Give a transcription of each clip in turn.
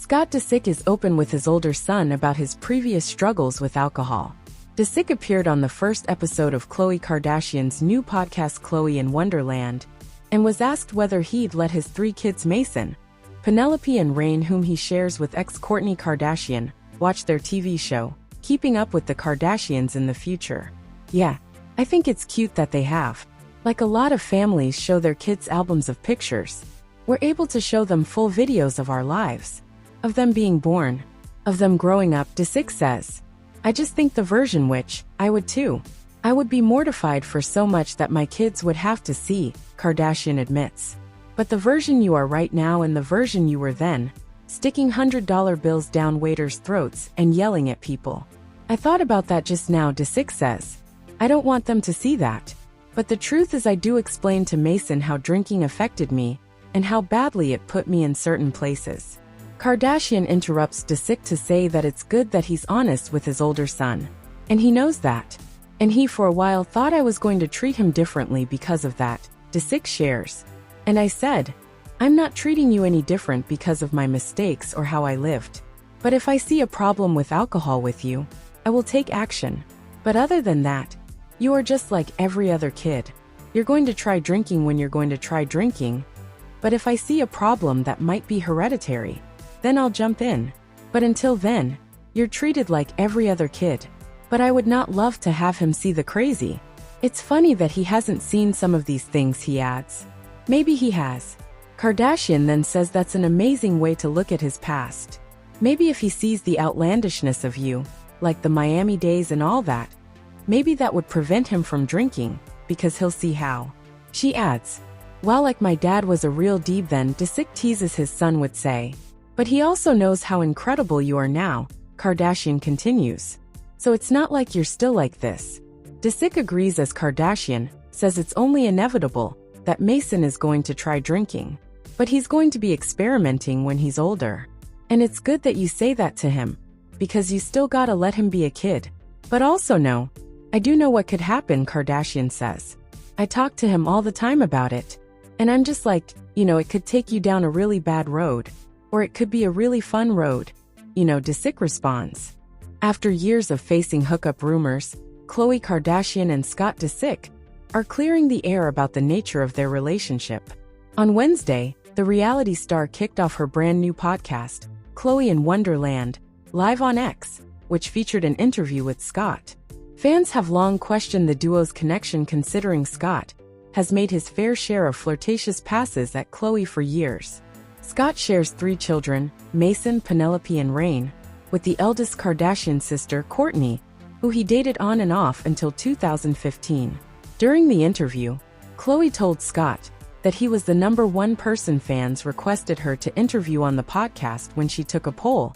Scott Disick is open with his older son about his previous struggles with alcohol. Disick appeared on the first episode of Khloé Kardashian's new podcast Khloé in Wonderland, and was asked whether he'd let his 3 kids Mason, Penelope and Reign, whom he shares with ex-Kourtney Kardashian, watch their TV show, Keeping Up with the Kardashians, in the future. Yeah, I think it's cute that they have. Like a lot of families show their kids albums of pictures, we're able to show them full videos of our lives. Of them being born, of them growing up, Disick says. I just think the version which, I would too. I would be mortified for so much that my kids would have to see, Kardashian admits. But the version you are right now and the version you were then, sticking $100 bills down waiters' throats and yelling at people. I thought about that just now, Disick says. I don't want them to see that. But the truth is I do explain to Mason how drinking affected me, and how badly it put me in certain places. Kardashian interrupts Disick to say that it's good that he's honest with his older son. And he knows that. And he for a while thought I was going to treat him differently because of that, Disick shares. And I said, I'm not treating you any different because of my mistakes or how I lived. But if I see a problem with alcohol with you, I will take action. But other than that, you are just like every other kid. You're going to try drinking when you're going to try drinking. But if I see a problem that might be hereditary, then I'll jump in. But until then, you're treated like every other kid. But I would not love to have him see the crazy. It's funny that he hasn't seen some of these things, he adds. Maybe he has. Kardashian then says that's an amazing way to look at his past. Maybe if he sees the outlandishness of you, like the Miami days and all that, maybe that would prevent him from drinking, because he'll see how. She adds, well, like my dad was a real deeb then, Disick teases his son would say. But he also knows how incredible you are now, Kardashian continues. So it's not like you're still like this. Disick agrees as Kardashian says it's only inevitable that Mason is going to try drinking. But he's going to be experimenting when he's older. And it's good that you say that to him, because you still gotta let him be a kid. But also know, I do know what could happen, Kardashian says. I talk to him all the time about it. And I'm just like, it could take you down a really bad road. Or it could be a really fun road. Disick responds. After years of facing hookup rumors, Khloé Kardashian and Scott Disick are clearing the air about the nature of their relationship. On Wednesday, the reality star kicked off her brand new podcast, Khloé in Wonderland, live on X, which featured an interview with Scott. Fans have long questioned the duo's connection, considering Scott has made his fair share of flirtatious passes at Khloé for years. Scott shares 3 children, Mason, Penelope and Reign, with the eldest Kardashian sister, Kourtney, who he dated on and off until 2015. During the interview, Khloé told Scott that he was the #1 person fans requested her to interview on the podcast when she took a poll,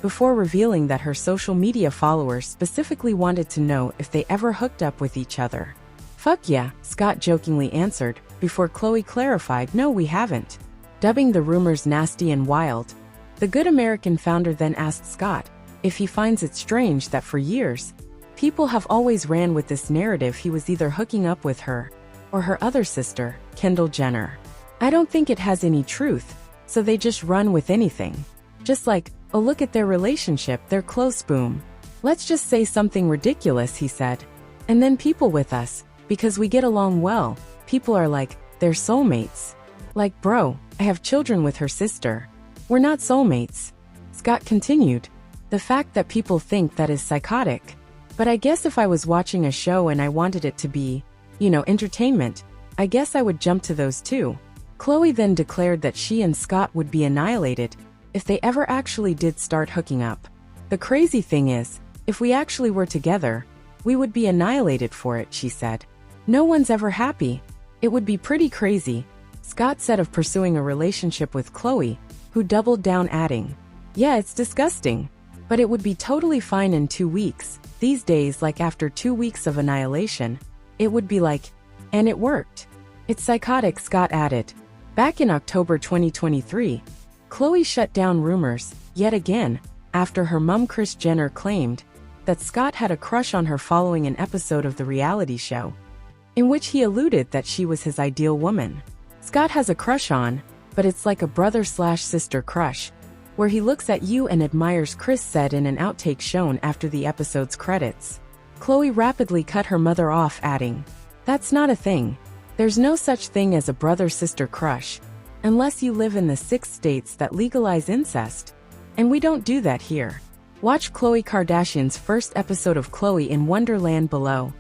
before revealing that her social media followers specifically wanted to know if they ever hooked up with each other. Fuck yeah, Scott jokingly answered, before Khloé clarified, no, we haven't. Dubbing the rumors nasty and wild, the Good American founder then asked Scott if he finds it strange that for years, people have always ran with this narrative he was either hooking up with her or her other sister, Kendall Jenner. I don't think it has any truth, so they just run with anything. Just like, oh, look at their relationship, they're close, boom. Let's just say something ridiculous, he said. And then people with us, because we get along well, people are like, they're soulmates. Like, bro, I have children with her sister. We're not soulmates. Scott continued. The fact that people think that is psychotic. But I guess if I was watching a show and I wanted it to be, entertainment, I guess I would jump to those too. Khloé then declared that she and Scott would be annihilated if they ever actually did start hooking up. The crazy thing is, if we actually were together, we would be annihilated for it, she said. No one's ever happy. It would be pretty crazy, Scott said of pursuing a relationship with Khloé, who doubled down, adding, yeah, it's disgusting. But it would be totally fine in 2 weeks. These days, like after 2 weeks of annihilation, it would be like, and it worked. It's psychotic, Scott added. Back in October 2023, Khloé shut down rumors, yet again, after her mom Kris Jenner claimed that Scott had a crush on her following an episode of the reality show, in which he alluded that she was his ideal woman. Scott has a crush on, but it's like a brother/sister crush. where he looks at you and admires, Kris said in an outtake shown after the episode's credits. Khloé rapidly cut her mother off, adding, "That's not a thing. There's no such thing as a brother-sister crush, unless you live in the 6 states that legalize incest. And we don't do that here." Watch Khloé Kardashian's first episode of Khloé in Wonderland below.